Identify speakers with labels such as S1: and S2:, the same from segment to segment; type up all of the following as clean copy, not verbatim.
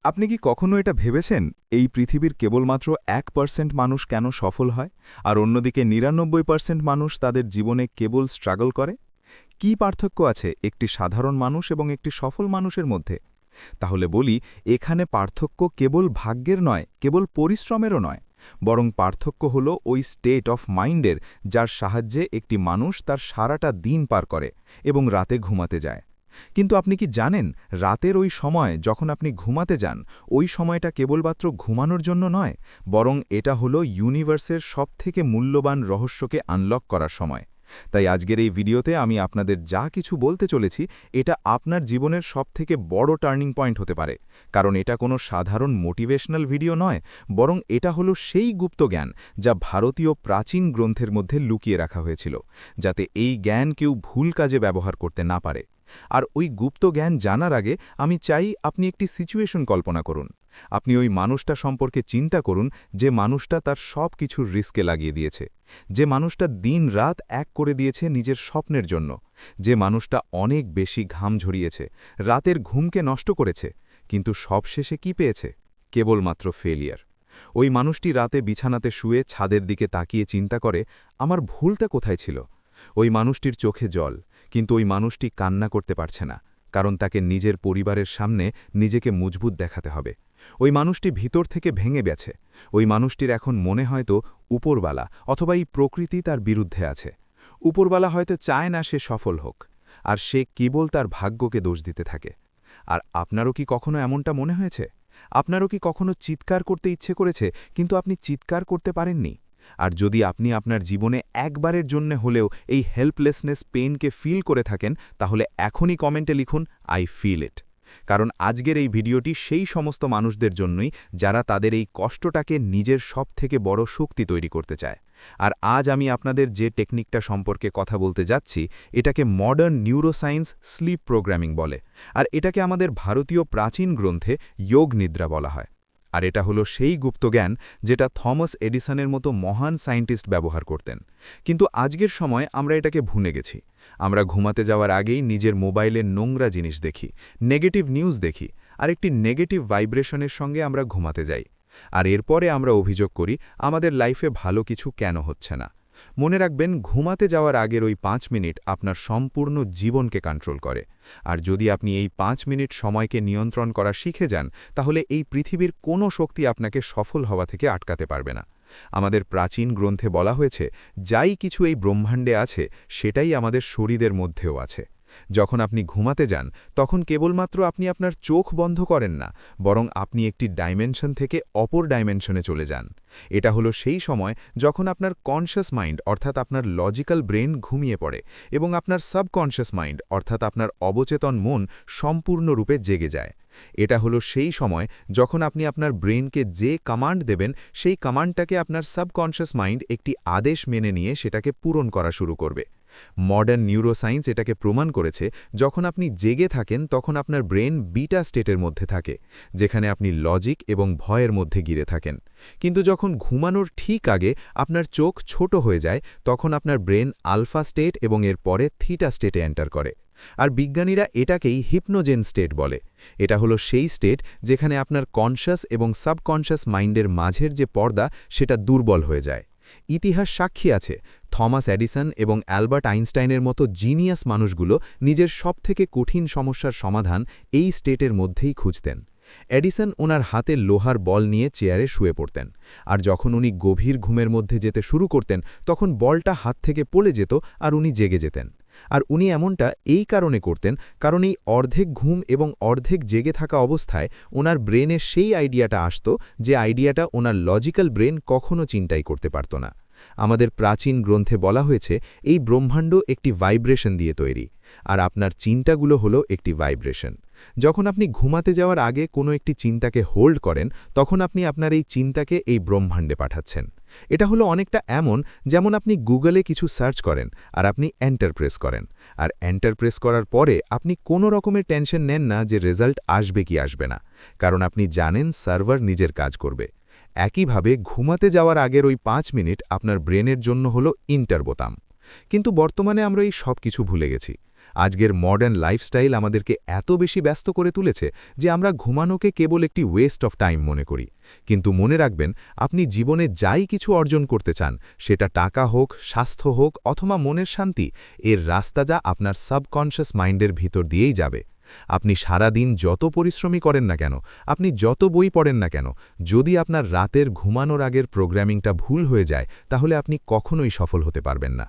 S1: আপনি কি কখনো এটা ভেবেছেন এই পৃথিবীর কেবলমাত্র 1% মানুষ কেন সফল হয় আর অন্যদিকে 99% মানুষ তাদের জীবনে কেবল স্ট্রাগল করে? কি পার্থক্য আছে একটি সাধারণ মানুষ এবং একটি সফল মানুষের মধ্যে? তাহলে বলি, এখানে পার্থক্য কেবল ভাগ্যের নয়, কেবল পরিশ্রমেরও নয়, বরং পার্থক্য হল ওই স্টেট অফ মাইন্ডের যার সাহায্যে একটি মানুষ তার সারাটা দিন পার করে এবং রাতে ঘুমাতে যায়। কিন্তু আপনি কি জানেন, রাতের ওই সময় যখন আপনি ঘুমাতে যান, ওই সময়টা কেবলমাত্র ঘুমানোর জন্য নয়, বরং এটা হলো ইউনিভার্সের সবথেকে মূল্যবান রহস্যকে আনলক করার সময়। তাই আজকের এই ভিডিওতে আমি আপনাদের যা কিছু বলতে চলেছি, এটা আপনার জীবনের সবথেকে বড় টার্নিং পয়েন্ট হতে পারে, কারণ এটা কোনো সাধারণ মোটিভেশনাল ভিডিও নয়, বরং এটা হলো সেই গুপ্ত জ্ঞান যা ভারতীয় প্রাচীন গ্রন্থের মধ্যে লুকিয়ে রাখা হয়েছিল, যাতে এই জ্ঞান কেউ ভুল কাজে ব্যবহার করতে না পারে। আর ওই গুপ্ত জ্ঞান জানার আগে আমি চাই আপনি একটি সিচুয়েশন কল্পনা করুন। আপনি ওই মানুষটা সম্পর্কে চিন্তা করুন, যে মানুষটা তার সব কিছুর রিস্কে লাগিয়ে দিয়েছে, যে মানুষটা দিন রাত এক করে দিয়েছে নিজের স্বপ্নের জন্য, যে মানুষটা অনেক বেশি ঘাম ঝরিয়েছে, রাতের ঘুমকে নষ্ট করেছে, কিন্তু সবশেষে কি পেয়েছে? কেবলমাত্র ফেলিয়ার। ওই মানুষটি রাতে বিছানাতে শুয়ে ছাদের দিকে তাকিয়ে চিন্তা করে, আমার ভুলটা কোথায় ছিল? ওই মানুষটির চোখে জল, কিন্তু ওই মানুষটি কান্না করতে পারছে না, কারণ তাকে নিজের পরিবারের সামনে নিজেকে মজবুত দেখাতে হবে। ওই মানুষটি ভিতর থেকে ভেঙে গেছে। ওই মানুষটির এখন মনে হয়তো উপরবালা অথবা এই প্রকৃতি তার বিরুদ্ধে আছে। উপরবালা হয়তো চায় না সে সফল হোক, আর সে কেবল তার ভাগ্যকে দোষ দিতে থাকে। আর আপনারও কি কখনো এমনটা মনে হয়েছে? আপনারও কি কখনো চিৎকার করতে ইচ্ছে করেছে, কিন্তু আপনি চিৎকার করতে পারেননি? আর যদি আপনি আপনার জীবনে একবারের জন্য হলেও এই হেল্পলেসনেস পেইনকে ফিল করে থাকেন, তাহলে এখনই কমেন্টে লিখুন, আই ফিল ইট। কারণ আজকের এই ভিডিওটি সেই সমস্ত মানুষদের জন্যই যারা তাদের এই কষ্টটাকে নিজের সবথেকে বড় শক্তি তৈরি করতে চায়। আর আজ আমি আপনাদের যে টেকনিকটা সম্পর্কে কথা বলতে যাচ্ছি, এটাকে মডার্ন নিউরোসায়েন্স স্লিপ প্রোগ্রামিং বলে, আর এটাকে আমাদের ভারতীয় প্রাচীন গ্রন্থে যোগ নিদ্রা বলা হয়। আর এটা হলো সেই গুপ্তজ্ঞান যেটা থমাস এডিসনের মতো মহান সায়েন্টিস্ট ব্যবহার করতেন। কিন্তু আজকের সময় আমরা এটাকে ভুলে গেছি। আমরা ঘুমাতে যাওয়ার আগেই নিজের মোবাইলে নোংরা জিনিস দেখি, নেগেটিভ নিউজ দেখি, আর একটি নেগেটিভ ভাইব্রেশনের সঙ্গে আমরা ঘুমাতে যাই। আর এরপরে আমরা অভিযোগ করি আমাদের লাইফে ভালো কিছু কেন হচ্ছে না। মনে রাখবেন, ঘুমাতে যাওয়ার আগের ওই 5 মিনিট আপনার সম্পূর্ণ জীবনকে কন্ট্রোল করে। আর যদি আপনি এই 5 মিনিট সময়কে নিয়ন্ত্রণ করা শিখে যান, তাহলে এই পৃথিবীর কোনো শক্তি আপনাকে সফল হওয়া থেকে আটকাতে পারবে না। আমাদের প্রাচীন গ্রন্থে বলা হয়েছে, যাই কিছু এই ব্রহ্মাণ্ডে আছে সেটাই আমাদের শরীরের মধ্যেও আছে। যখন আপনি ঘুমাতে যান, তখন কেবলমাত্র আপনি আপনার চোখ বন্ধ করেন না, বরং আপনি একটি ডাইমেনশন থেকে অপর ডাইমেনশনে চলে যান। এটা হলো সেই সময় যখন আপনার কনশাস মাইন্ড অর্থাৎ আপনার লজিক্যাল ব্রেন ঘুমিয়ে পড়ে এবং আপনার সাবকনশাস মাইন্ড অর্থাৎ আপনার অবচেতন মন সম্পূর্ণরূপে জেগে যায়। এটা হলো সেই সময় যখন আপনি আপনার ব্রেনকে যে কমান্ড দেবেন, সেই কমান্ডটাকে আপনার সাবকনশাস মাইন্ড একটি আদেশ মেনে নিয়ে সেটাকে পূরণ করা শুরু করবে। মডার্ন নিউরোসায়েন্স এটাকে প্রমাণ করেছে, যখন আপনি জেগে থাকেন তখন আপনার ব্রেন বিটা স্টেটের মধ্যে থাকে, যেখানে আপনি লজিক এবং ভয়ের মধ্যে ঘিরে থাকেন। কিন্তু যখন ঘুমানোর ঠিক আগে আপনার চোখ ছোট হয়ে যায়, তখন আপনার ব্রেন আলফা স্টেট এবং এর পরে থিটা স্টেটে এন্টার করে। আর বিজ্ঞানীরা এটাকেই হিপনোজেন স্টেট বলে। এটা হলো সেই স্টেট যেখানে আপনার কনশাস এবং সাবকনশাস মাইন্ডের মাঝের যে পর্দা, সেটা দুর্বল হয়ে যায়। ইতিহাস সাক্ষী আছে, থমাস এডিসন এবং অ্যালবার্ট আইনস্টাইনের মতো জিনিয়াস মানুষগুলো নিজের সবথেকে কঠিন সমস্যার সমাধান এই স্টেটের মধ্যেই খুঁজতেন। এডিসন ওনার হাতে লোহার বল নিয়ে চেয়ারে শুয়ে পড়তেন, আর যখন উনি গভীর ঘুমের মধ্যে যেতে শুরু করতেন, তখন বলটা হাত থেকে পড়ে যেত আর উনি জেগে যেতেন। আর উনি এমনটা এই কারণে করতেন, কারণ এই অর্ধেক ঘুম এবং অর্ধেক জেগে থাকা অবস্থায় ওনার ব্রেনে সেই আইডিয়াটা আসত, যে আইডিয়াটা ওনার লজিক্যাল ব্রেন কখনো চিন্তাই করতে পারত না। আমাদের প্রাচীন গ্রন্থে বলা হয়েছে, এই ব্রহ্মাণ্ড একটি ভাইব্রেশন দিয়ে তৈরি, আর আপনার চিন্তাগুলো হলো একটি ভাইব্রেশন। যখন আপনি ঘুমাতে যাওয়ার আগে কোনো একটি চিন্তাকে হোল্ড করেন, তখন আপনি আপনার এই চিন্তাকে এই ব্রহ্মাণ্ডে পাঠাচ্ছেন। এটা হলো অনেকটা এমন যেমন আপনি গুগলে কিছু সার্চ করেন আর আপনি এন্টার প্রেস করেন, আর এন্টার প্রেস করার পরে আপনি কোনো রকমের টেনশন নেন না যে রেজাল্ট আসবে কি আসবে না, কারণ আপনি জানেন সার্ভার নিজের কাজ করবে। একইভাবে ঘুমাতে যাওয়ার আগের ওই 5 মিনিট আপনার ব্রেনের জন্য হলো ইন্টার বোতাম। কিন্তু বর্তমানে আমরা এই সব কিছু ভুলে গেছি। আজকের মডার্ন লাইফস্টাইল আমাদেরকে এত বেশি ব্যস্ত করে তুলেছে যে আমরা ঘুমানোকে কেবল একটি ওয়েস্ট অফ টাইম মনে করি। কিন্তু মনে রাখবেন, আপনি জীবনে যাই কিছু অর্জন করতে চান, সেটা টাকা হোক, স্বাস্থ্য হোক অথবা মনের শান্তি, এর রাস্তা যা আপনার সাবকনশিয়াস মাইন্ডের ভিতর দিয়েই যাবে। আপনি সারা দিন যত পরিশ্রমী করেন না কেন, আপনি যত বই পড়েন না কেন, যদি আপনার রাতের ঘুমানোর আগের প্রোগ্রামিংটা ভুল হয়ে যায়, তাহলে আপনি কখনোই সফল হতে পারবেন না।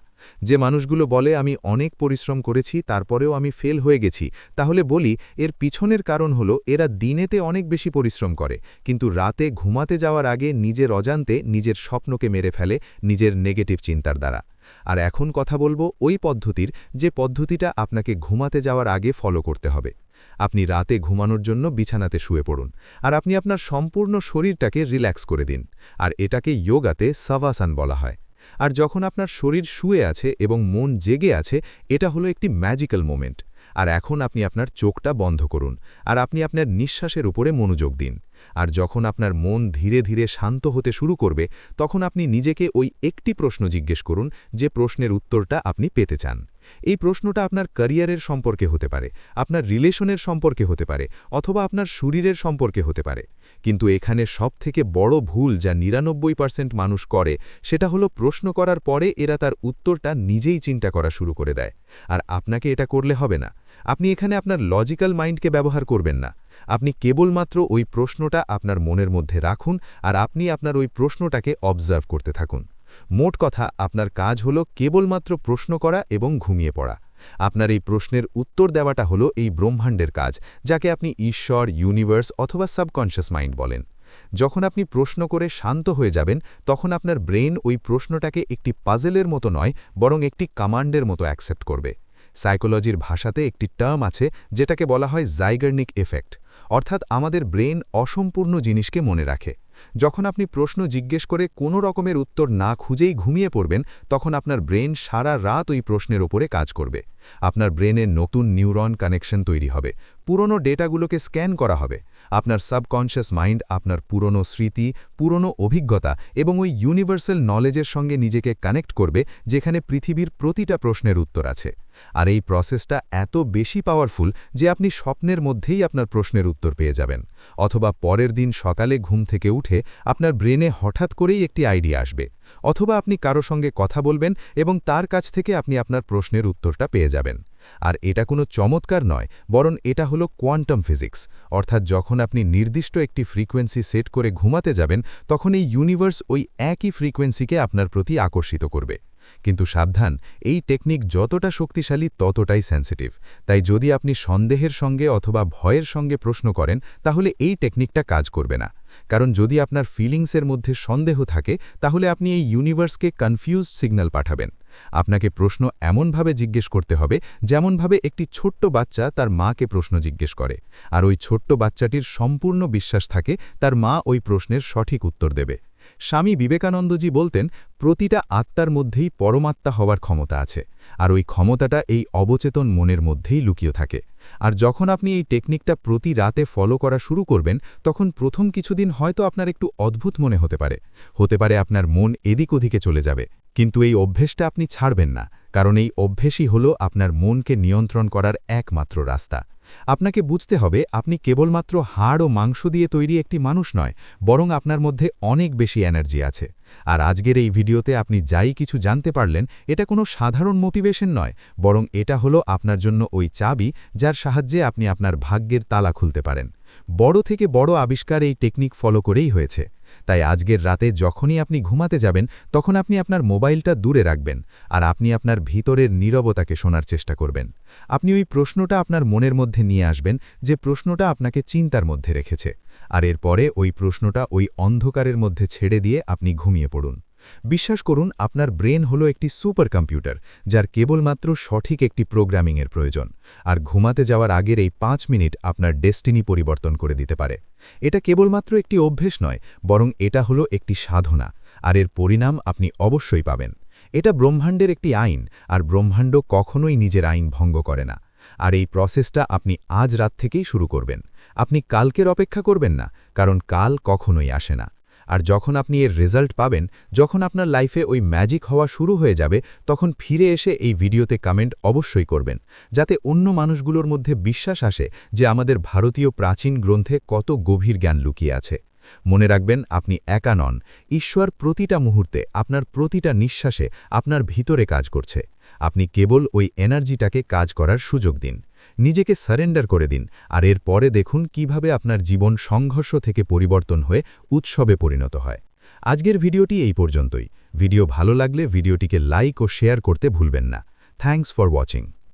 S1: যে মানুষগুলো বলে আমি অনেক পরিশ্রম করেছি তারপরেও আমি ফেল হয়ে গেছি, তাহলে বলি এর পিছনের কারণ হলো এরা দিনেতে অনেক বেশি পরিশ্রম করে, কিন্তু রাতে ঘুমাতে যাওয়ার আগে নিজের অজান্তে নিজের স্বপ্নকে মেরে ফেলে নিজের নেগেটিভ চিন্তার দ্বারা। আর এখন কথা বলবো ওই পদ্ধতির, যে পদ্ধতিটা আপনাকে ঘুমাতে যাওয়ার আগে ফলো করতে হবে। আপনি রাতে ঘুমানোর জন্য বিছানাতে শুয়ে পড়ুন, আর আপনি আপনার সম্পূর্ণ শরীরটাকে রিল্যাক্স করে দিন। আর এটাকে যোগাতে সাভাসান বলা হয়। আর যখন আপনার শরীর শুয়ে আছে এবং মন জেগে আছে, এটা হলো একটি ম্যাজিক্যাল মোমেন্ট। আর এখন আপনি আপনার চোখটা বন্ধ করুন, আর আপনি আপনার নিঃশ্বাসের উপরে মনোযোগ দিন। আর যখন আপনার মন ধীরে ধীরে শান্ত হতে শুরু করবে, তখন আপনি নিজেকে ওই একটি প্রশ্ন জিজ্ঞেস করুন, যে প্রশ্নের উত্তরটা আপনি পেতে চান। এই প্রশ্নটা আপনার ক্যারিয়ারের সম্পর্কে হতে পারে, আপনার রিলেশনের সম্পর্কে হতে পারে, অথবা আপনার শরীরের সম্পর্কে হতে পারে। কিন্তু এখানে সবথেকে বড় ভুল যা ৯৯% মানুষ করে, সেটা হলো প্রশ্ন করার পরে এরা তার উত্তরটা নিজেই চিন্তা করা শুরু করে দেয়। আর আপনাকে এটা করলে হবে না। আপনি এখানে আপনার লজিক্যাল মাইন্ডকে ব্যবহার করবেন না। আপনি কেবলমাত্র ওই প্রশ্নটা আপনার মনের মধ্যে রাখুন, আর আপনি আপনার ওই প্রশ্নটাকে অবজার্ভ করতে থাকুন। মোট কথা, আপনার কাজ হলো কেবলমাত্র প্রশ্ন করা এবং ঘুমিয়ে পড়া। আপনার এই প্রশ্নের উত্তর দেওয়াটা হলো এই ব্রহ্মাণ্ডের কাজ, যাকে আপনি ঈশ্বর, ইউনিভার্স অথবা সাবকনশিয়াস মাইন্ড বলেন। যখন আপনি প্রশ্ন করে শান্ত হয়ে যাবেন, তখন আপনার ব্রেন ওই প্রশ্নটাকে একটি পাজেলের মতো নয়, বরং একটি কমান্ডের মতো অ্যাকসেপ্ট করবে। সাইকোলজির ভাষাতে একটি টার্ম আছে যেটাকে বলা হয় জাইগার্নিক এফেক্ট, অর্থাৎ আমাদের ব্রেন অসম্পূর্ণ জিনিসকে মনে রাখে। যখন আপনি প্রশ্ন জিজ্ঞেস করে কোনো রকমের উত্তর না খুঁজেই ঘুমিয়ে পড়বেন, তখন আপনার ব্রেন সারা রাত ওই প্রশ্নের ওপরে কাজ করবে। আপনার ব্রেনের নতুন নিউরন কানেকশন তৈরি হবে, পুরনো ডেটাগুলোকে স্ক্যান করা হবে। আপনার সাবকনশিয়াস মাইন্ড আপনার পুরনো স্মৃতি, পুরনো অভিজ্ঞতা এবং ওই ইউনিভার্সাল নলেজের সঙ্গে নিজেকে কানেক্ট করবে, যেখানে পৃথিবীর প্রতিটা প্রশ্নের উত্তর আছে। আর এই প্রসেসটা এত বেশি পাওয়ারফুল যে আপনি স্বপ্নের মধ্যেই আপনার প্রশ্নের উত্তর পেয়ে যাবেন, অথবা পরের দিন সকালে ঘুম থেকে উঠে আপনার ব্রেনে হঠাৎ করেই একটি আইডিয়া আসবে, অথবা আপনি কারো সঙ্গে কথা বলবেন এবং তার কাছ থেকে আপনি আপনার প্রশ্নের উত্তরটা পেয়ে যাবেন। আর এটা কোনো চমৎকার নয়, বরং এটা হলো কোয়ান্টাম ফিজিক্স। অর্থাৎ যখন আপনি নির্দিষ্ট একটি ফ্রিকোয়েন্সি সেট করে ঘুমাতে যাবেন, তখন এই ইউনিভার্স ওই একই ফ্রিকোয়েন্সিকে আপনার প্রতি আকর্ষিত করবে। কিন্তু সাবধান, এই টেকনিক যতটা শক্তিশালী ততটাই সেন্সিটিভ। তাই যদি আপনি সন্দেহের সঙ্গে অথবা ভয়ের সঙ্গে প্রশ্ন করেন, তাহলে এই টেকনিকটা কাজ করবে না। কারণ যদি আপনার ফিলিংসের মধ্যে সন্দেহ থাকে, তাহলে আপনি এই ইউনিভার্সকে কনফিউজড সিগন্যাল পাঠাবেন। আপনাকে প্রশ্ন এমনভাবে জিজ্ঞেস করতে হবে, যেমনভাবে একটি ছোট্ট বাচ্চা তার মাকে প্রশ্ন জিজ্ঞেস করে, আর ওই ছোট্ট বাচ্চাটির সম্পূর্ণ বিশ্বাস থাকে তার মা ওই প্রশ্নের সঠিক উত্তর দেবে। স্বামী বিবেকানন্দজি বলতেন, প্রতিটা আত্মার মধ্যেই পরমাত্মা হওয়ার ক্ষমতা আছে, আর ওই ক্ষমতাটা এই অবচেতন মনের মধ্যেই লুকিয়ে থাকে। আর যখন আপনি এই টেকনিকটা প্রতি রাতে ফলো করা শুরু করবেন, তখন প্রথম কিছুদিন হয়তো আপনার একটু অদ্ভুত মনে হতে পারে আপনার মন এদিক ওদিকে চলে যাবে। কিন্তু এই অভ্যেসটা আপনি ছাড়বেন না, কারণ এই অভ্যেসই হলো আপনার মনকে নিয়ন্ত্রণ করার একমাত্র রাস্তা। আপনাকে বুঝতে হবে, আপনি কেবলমাত্র হাড় ও মাংস দিয়ে তৈরি একটি মানুষ নয়, বরং আপনার মধ্যে অনেক বেশি এনার্জি আছে। আর আজকের এই ভিডিওতে আপনি যাই কিছু জানতে পারলেন, এটা কোনো সাধারণ মোটিভেশন নয়, বরং এটা হলো আপনার জন্য ওই চাবি যার সাহায্যে আপনি আপনার ভাগ্যের তালা খুলতে পারেন। বড় থেকে বড় আবিষ্কার এই টেকনিক ফলো করেই হয়েছে। তাই আজকের রাতে যখনই আপনি ঘুমাতে যাবেন, তখন আপনি আপনার মোবাইলটা দূরে রাখবেন, আর আপনি আপনার ভিতরের নীরবতাকে শোনার চেষ্টা করবেন। আপনি ওই প্রশ্নটা আপনার মনের মধ্যে নিয়ে আসবেন, যে প্রশ্নটা আপনাকে চিন্তার মধ্যে রেখেছে, আর এরপরে ওই প্রশ্নটা ওই অন্ধকারের মধ্যে ছেড়ে দিয়ে আপনি ঘুমিয়ে পড়ুন। বিশ্বাস করুন, আপনার ব্রেন হলো একটি সুপার কম্পিউটার, যার কেবলমাত্র সঠিক একটি প্রোগ্রামিংয়ের প্রয়োজন। আর ঘুমাতে যাওয়ার আগের এই 5 মিনিট আপনার ডেস্টিনি পরিবর্তন করে দিতে পারে। এটা কেবলমাত্র একটি অভ্যেস নয়, বরং এটা হলো একটি সাধনা, আর এর পরিণাম আপনি অবশ্যই পাবেন। এটা ব্রহ্মাণ্ডের একটি আইন, আর ব্রহ্মাণ্ড কখনোই নিজের আইন ভঙ্গ করে না। আর এই প্রসেসটা আপনি আজ রাত থেকেই শুরু করবেন। আপনি কালকের অপেক্ষা করবেন না, কারণ কাল কখনোই আসে না। আর যখন আপনি এর রেজাল্ট পাবেন, যখন আপনার লাইফে ওই ম্যাজিক হওয়া শুরু হয়ে যাবে, তখন ফিরে এসে এই ভিডিওতে কমেন্ট অবশ্যই করবেন, যাতে অন্য মানুষগুলোর মধ্যে বিশ্বাস আসে যে আমাদের ভারতীয় প্রাচীন গ্রন্থে কত গভীর জ্ঞান লুকিয়ে আছে। মনে রাখবেন, আপনি একা নন। ঈশ্বর প্রতিটা মুহূর্তে, আপনার প্রতিটা নিঃশ্বাসে আপনার ভিতরে কাজ করছে। আপনি কেবল ওই এনার্জিটাকে কাজ করার সুযোগ দিন, নিজেকে সারেন্ডার করে দিন, আর এর পরে দেখুন কিভাবে আপনার জীবন সংঘর্ষ থেকে পরিবর্তন হয়ে উৎসবে পরিণত হয়। আজকের ভিডিওটি এই পর্যন্তই। ভিডিও ভালো লাগলে ভিডিওটিকে লাইক ও শেয়ার করতে ভুলবেন না। Thanks for watching.